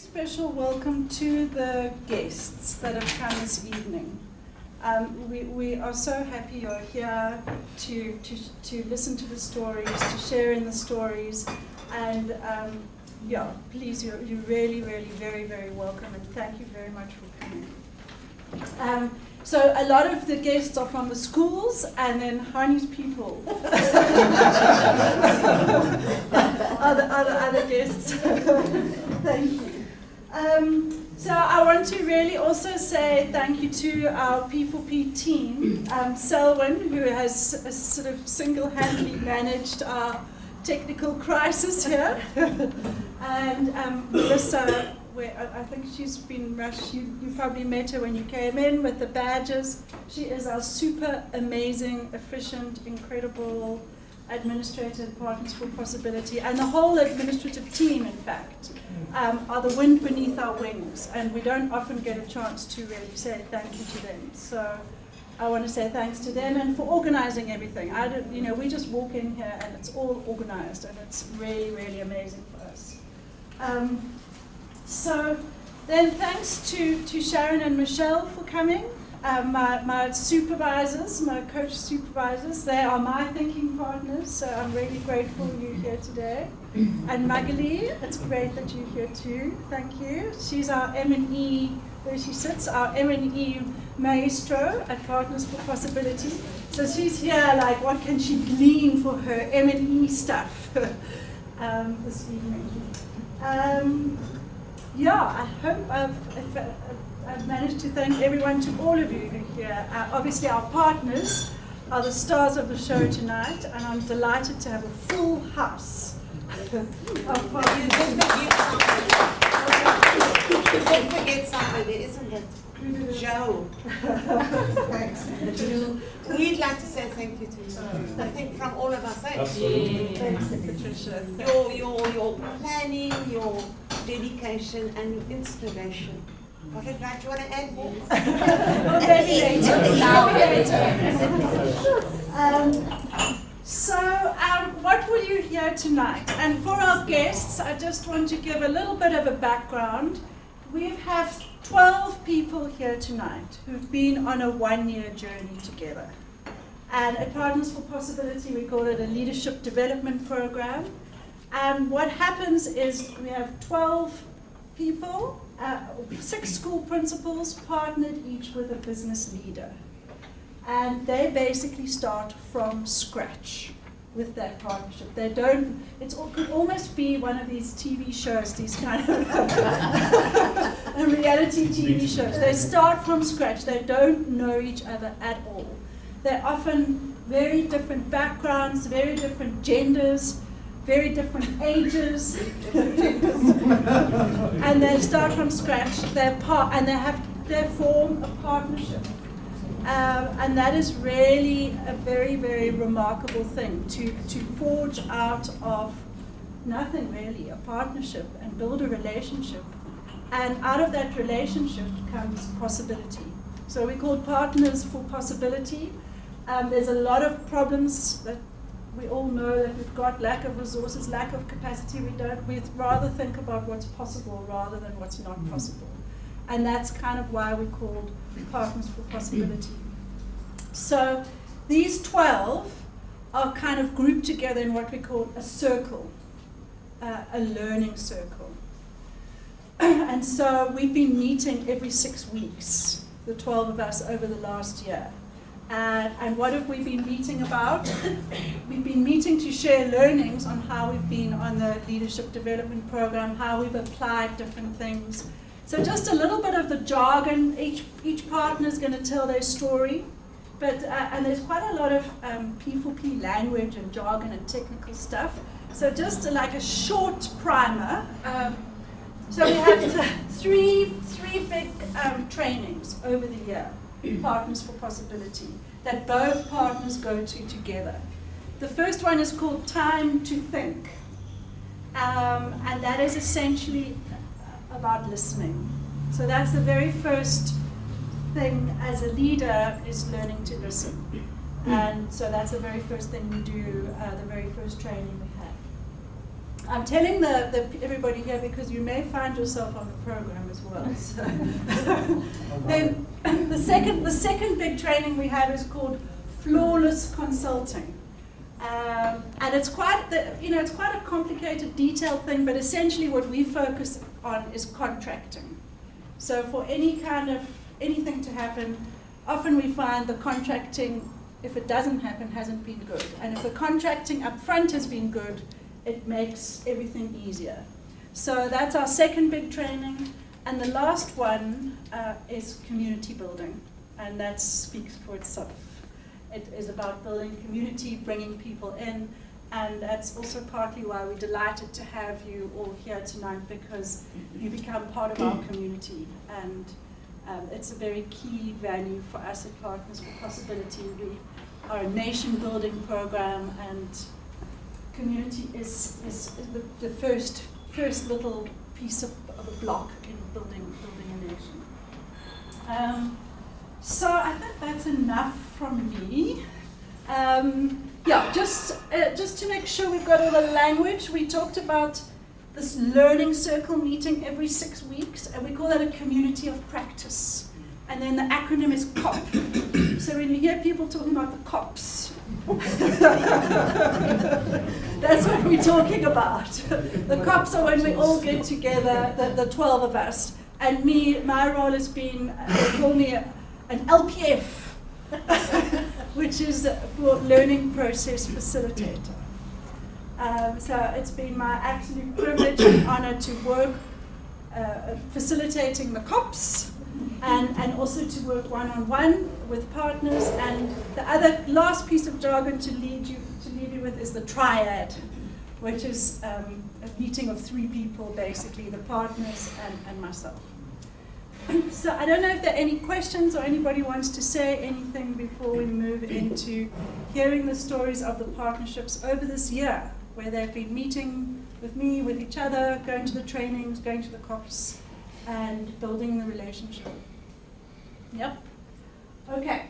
special welcome to the guests that have come this evening. We are so happy you're here to listen to the stories, to share in the stories, and yeah, please, you're really, really very, very welcome, and thank you very much for coming. So a lot of the guests are from the schools, and then Hani's people. other guests. Thank you. So I want to really also say thank you to our P4P team, Selwyn, who has sort of single-handedly managed our technical crisis here, and Melissa, I think she's been rushed. You probably met her when you came in with the badges. She is our super amazing, efficient, incredible administrator at Partners for Possibility, and the whole administrative team, in fact, are the wind beneath our wings, and we don't often get a chance to really say thank you to them. So I want to say thanks to them and for organizing everything. We just walk in here and it's all organized, and it's really, really amazing for us. So then thanks to Sharon and Michelle for coming. My supervisors, my coach supervisors, they are my thinking partners, so I'm really grateful you're here today. And Magali, it's great that you're here too, thank you. She's our M&E, where she sits, our M&E maestro at Partners for Possibility. So she's here like, what can she glean for her M&E stuff this evening. Yeah, I hope I've managed to thank everyone, to all of you who are here. Obviously our partners are the stars of the show tonight, and I'm delighted to have a full house of partners. Don't forget somebody, isn't it? Joe. Thanks. We'd like to say thank you to you. I think from all of us. Thanks, Patricia. Your planning, your dedication, and your inspiration. Was it right? Do you want to add more? What will you hear tonight? And for our guests, I just want to give a little bit of a background. We have 12 people here tonight who've been on a one-year journey together. And at Partners for Possibility, we call it a leadership development program. And what happens is we have 12 people, 6 school principals partnered each with a business leader. And they basically start from scratch with that partnership. They don't, it could almost be one of these TV shows, these kind of reality TV shows. They start from scratch. They don't know each other at all. They're often very different backgrounds, very different genders, very different ages, and they start from scratch. They form a partnership, and that is really a very, very remarkable thing to forge out of nothing really, a partnership, and build a relationship, and out of that relationship comes possibility. So we call Partners for Possibility. There's a lot of problems that we all know that we've got, lack of resources, lack of capacity. We'd rather think about what's possible rather than what's not possible. And that's kind of why we called Partners for Possibility. So these 12 are kind of grouped together in what we call a circle, a learning circle. And so we've been meeting every 6 weeks, the 12 of us, over the last year. And what have we been meeting about? We've been meeting to share learnings on how we've been on the leadership development program, how we've applied different things. So just a little bit of the jargon. Each partner is going to tell their story, but and there's quite a lot of P4P language and jargon and technical stuff. So just like a short primer. So we have three big trainings over the year. Partners for Possibility, that both partners go to together. The first one is called Time to Think, and that is essentially about listening. So that's the very first thing as a leader, is learning to listen. And so that's the very first thing we do, the very first training we have. I'm telling everybody here because you may find yourself on the program as well. So. Then the second big training we have is called Flawless Consulting. And it's quite it's quite a complicated, detailed thing, but essentially what we focus on is contracting. So for anything to happen, often we find the contracting, if it doesn't happen, hasn't been good. And if the contracting up front has been good, it makes everything easier. So that's our second big training. And the last one is community building. And that speaks for itself. It is about building community, bringing people in. And that's also partly why we're delighted to have you all here tonight, because you become part of our community. And it's a very key value for us at Partners for Possibility. We are a nation-building program, and community is the first little piece of a block in building a nation. So I think that's enough from me. Yeah, just to make sure we've got all the language, we talked about this learning circle meeting every 6 weeks, and we call that a community of practice. And then the acronym is COP. So when you hear people talking about the COPs, that's what we're talking about. The COPs are when we all get together, the 12 of us. And my role has been, they call me an LPF, which is for Learning Process Facilitator. So it's been my absolute privilege and honor to work facilitating the COPs, and also to work one-on-one with partners. And the other last piece of jargon to leave you with is the triad, which is a meeting of 3 people, basically, the partners and myself. So I don't know if there are any questions or anybody wants to say anything before we move into hearing the stories of the partnerships over this year, where they've been meeting with me, with each other, going to the trainings, going to the COPs, and building the relationship. Yep. Okay.